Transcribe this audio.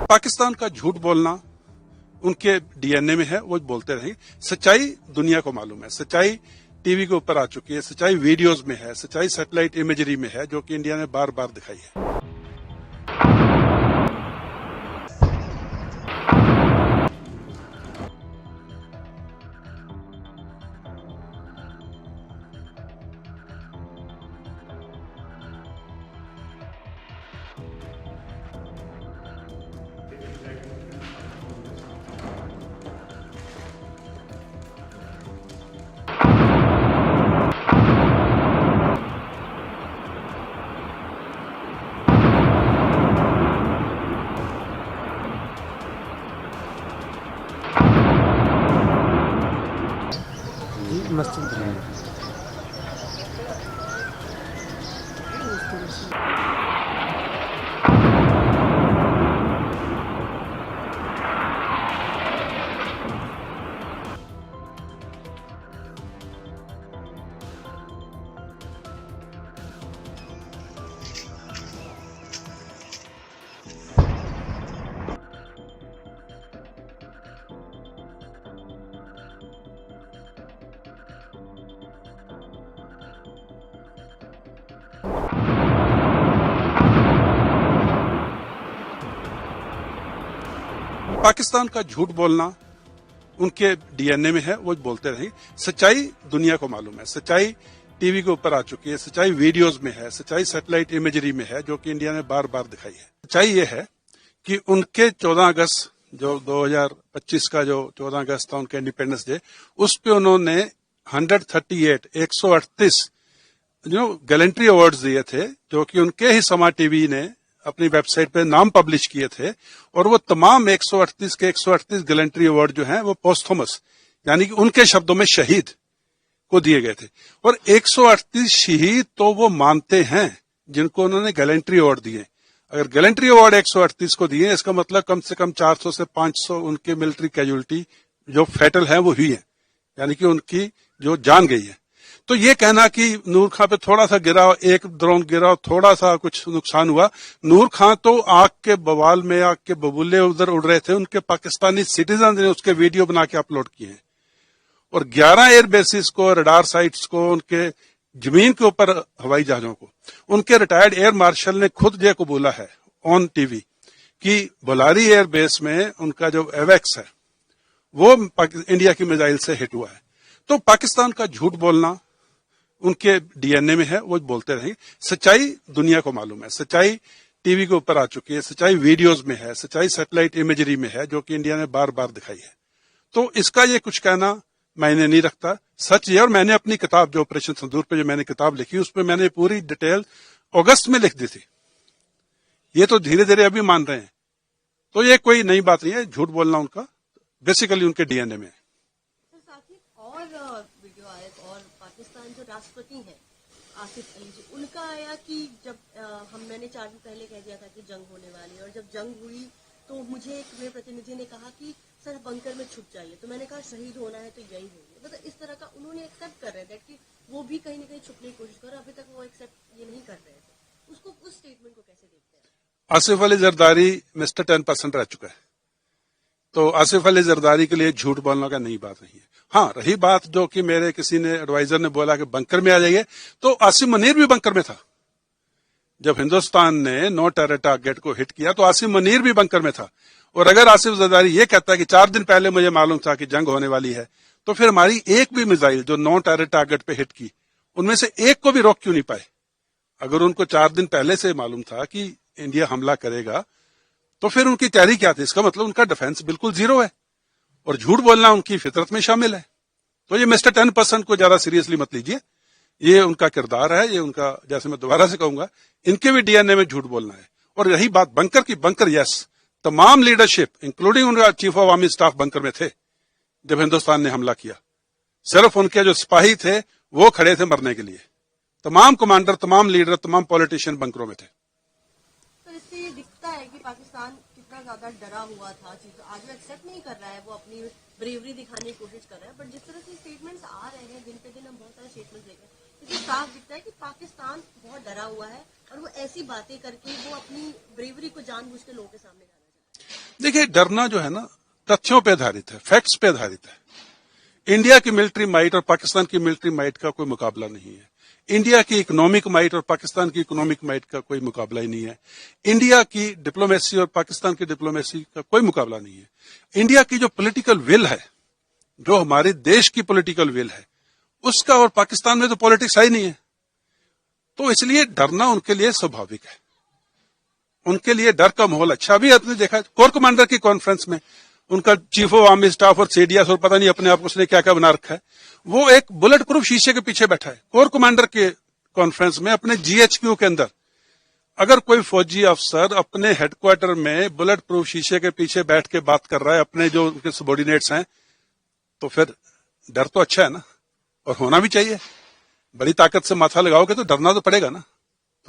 पाकिस्तान का झूठ बोलना उनके डीएनए में है, वो बोलते रहेंगे। सच्चाई दुनिया को मालूम है, सच्चाई टीवी के ऊपर आ चुकी है, सच्चाई वीडियोस में है, सच्चाई सैटेलाइट इमेजरी में है, जो कि इंडिया ने बार बार दिखाई है। मस्जिद है। पाकिस्तान का झूठ बोलना उनके डीएनए में है, वो बोलते रहेंगे। सच्चाई दुनिया को मालूम है, सच्चाई टीवी के ऊपर आ चुकी है, सच्चाई वीडियोस में है, सच्चाई सैटेलाइट इमेजरी में है, जो कि इंडिया ने बार बार दिखाई है। सच्चाई ये है कि उनके 14 अगस्त जो 2025 का जो 14 अगस्त था उनके इंडिपेंडेंस डे, उस पे उन्होंने 138 जो गैलेंट्री अवार्ड्स दिए थे, जो कि उनके ही समा टीवी ने अपनी वेबसाइट पे नाम पब्लिश किए थे, और वो तमाम 138 के 138 गैलेंट्री अवार्ड जो हैं वो पोस्थुमस, यानी कि उनके शब्दों में शहीद को दिए गए थे। और 138 शहीद तो वो मानते हैं जिनको उन्होंने गैलेंट्री अवार्ड दिए। अगर गैलेंट्री अवार्ड 138 को दिए, इसका मतलब कम से कम 400 से 500 उनके मिलिट्री कैजुअलिटी जो फैटल है वो हुई है, यानी कि उनकी जो जान गई है। तो ये कहना कि नूर खां पे थोड़ा सा गिरा, एक ड्रोन गिरा, थोड़ा सा कुछ नुकसान हुआ, नूर खां तो आग के बवाल में, आग के बबूले उधर उड़ रहे थे, उनके पाकिस्तानी सिटीजन ने उसके वीडियो बना के अपलोड किए हैं। और 11 एयर बेसिस को, रडार साइट्स को, उनके जमीन के ऊपर हवाई जहाजों को, उनके रिटायर्ड एयर मार्शल ने खुद ये को बोला है ऑन टीवी कि बोलारी एयर बेस में उनका जो एवेक्स है वो इंडिया की मिसाइल से हिट हुआ है। तो पाकिस्तान का झूठ बोलना उनके डीएनए में है, वो बोलते रहेंगे। सच्चाई दुनिया को मालूम है, सच्चाई टीवी के ऊपर आ चुकी है, सच्चाई वीडियोस में है, सच्चाई सैटेलाइट इमेजरी में है, जो कि इंडिया ने बार बार दिखाई है। तो इसका ये कुछ कहना मैंने नहीं रखता, सच ये। और मैंने अपनी किताब जो ऑपरेशन सिंदूर पे जो मैंने किताब लिखी, उस पर मैंने पूरी डिटेल अगस्त में लिख दी थी। ये तो धीरे धीरे अभी मान रहे हैं, तो ये कोई नई बात नहीं है। झूठ बोलना उनका बेसिकली उनके डीएनए में है। वीडियो आया और पाकिस्तान जो राष्ट्रपति हैं आसिफ अली जी, उनका आया कि जब मैंने 4 दिन पहले कह दिया था कि जंग होने वाली है, और जब जंग हुई तो मुझे एक मेरे प्रतिनिधि ने कहा कि सर बंकर में छुप जाइए, तो मैंने कहा शहीद होना है तो यही होगी। मतलब इस तरह का उन्होंने एक्सेप्ट कर रहे थे कि वो भी कहीं ना कहीं छुपने की कोशिश कर, अभी तक वो एक्सेप्ट ये नहीं कर रहे थे। उसको, उस स्टेटमेंट को कैसे देखते हैं? आसिफ अली जरदारी मिस्टर 10% रह चुका है, तो आसिफ अली जरदारी के लिए झूठ बोलने का नई बात नहीं है। हाँ, रही बात जो कि मेरे किसी ने एडवाइजर ने बोला कि बंकर में आ जाइए, तो आसिम मुनीर भी बंकर में था। जब हिंदुस्तान ने नो टेरर टारगेट को हिट किया तो आसिम मुनीर भी बंकर में था। और अगर आसिफ जरदारी ये कहता है कि 4 दिन पहले मुझे मालूम था कि जंग होने वाली है, तो फिर हमारी एक भी मिसाइल जो नो टेरर टारगेट पे हिट की, उनमें से एक को भी रोक क्यों नहीं पाए? अगर उनको 4 दिन पहले से मालूम था कि इंडिया हमला करेगा, तो फिर उनकी तैयारी क्या थी? इसका मतलब उनका डिफेंस बिल्कुल जीरो है, और झूठ बोलना उनकी फितरत में शामिल है। तो ये मिस्टर 10% को ज्यादा सीरियसली मत लीजिए, ये उनका किरदार है, ये उनका, जैसे मैं दोबारा से कहूंगा, इनके भी डीएनए में झूठ बोलना है। और रही बात बंकर की, बंकर यस, तमाम लीडरशिप इंक्लूडिंग उनका chief of army staff bunker में थे जब हिंदुस्तान ने हमला किया। सिर्फ उनके जो सिपाही थे वो खड़े थे मरने के लिए। तमाम कमांडर, तमाम लीडर, तमाम पॉलिटिशियन बंकरों में थे। तो इससे ये दिखता है कि पाकिस्तान कितना ज्यादा डरा हुआ था, आज वो एक्सेप्ट नहीं कर रहा है, वो अपनी ब्रेवरी दिखाने की कोशिश कर रहा है। बट जिस तरह से स्टेटमेंट्स आ रहे हैं, दिन पे दिन हम बहुत सारे स्टेटमेंट्स देख रहे हैं, इससे साफ दिखता है कि पाकिस्तान बहुत डरा हुआ है, और वो ऐसी बातें करके वो अपनी ब्रेवरी को जानबूझ के लोगों के सामने लाना चाहता है। देखिए, डरना जो है ना, तथ्यों पे आधारित है, फैक्ट्स पे आधारित है। इंडिया की मिलिट्री माइट और पाकिस्तान की मिलिट्री माइट का कोई मुकाबला नहीं है। इंडिया की इकोनॉमिक माइट और पाकिस्तान की इकोनॉमिक माइट का कोई मुकाबला ही नहीं है। इंडिया की डिप्लोमेसी और पाकिस्तान की डिप्लोमेसी का कोई मुकाबला नहीं है। इंडिया की जो पॉलिटिकल विल है, जो हमारे देश की पॉलिटिकल विल है, उसका और पाकिस्तान में तो पॉलिटिक्स है ही नहीं है। तो इसलिए डरना उनके लिए स्वाभाविक है, उनके लिए डर का माहौल अच्छा। अभी आपने देखा कोर कमांडर की कॉन्फ्रेंस में उनका चीफ ऑफ आर्मी स्टाफ और सीडीएस और पता नहीं अपने आप उसने क्या क्या बना रखा है, वो एक बुलेट प्रूफ शीशे के पीछे बैठा है कोर कमांडर के कॉन्फ्रेंस में अपने जीएचक्यू के अंदर। अगर कोई फौजी अफसर अपने हेडक्वार्टर में बुलेट प्रूफ शीशे के पीछे बैठ के बात कर रहा है अपने जो उनके सबॉर्डिनेट्स हैं, तो फिर डर तो अच्छा है ना, और होना भी चाहिए। बड़ी ताकत से माथा लगाओगे तो डरना तो पड़ेगा ना।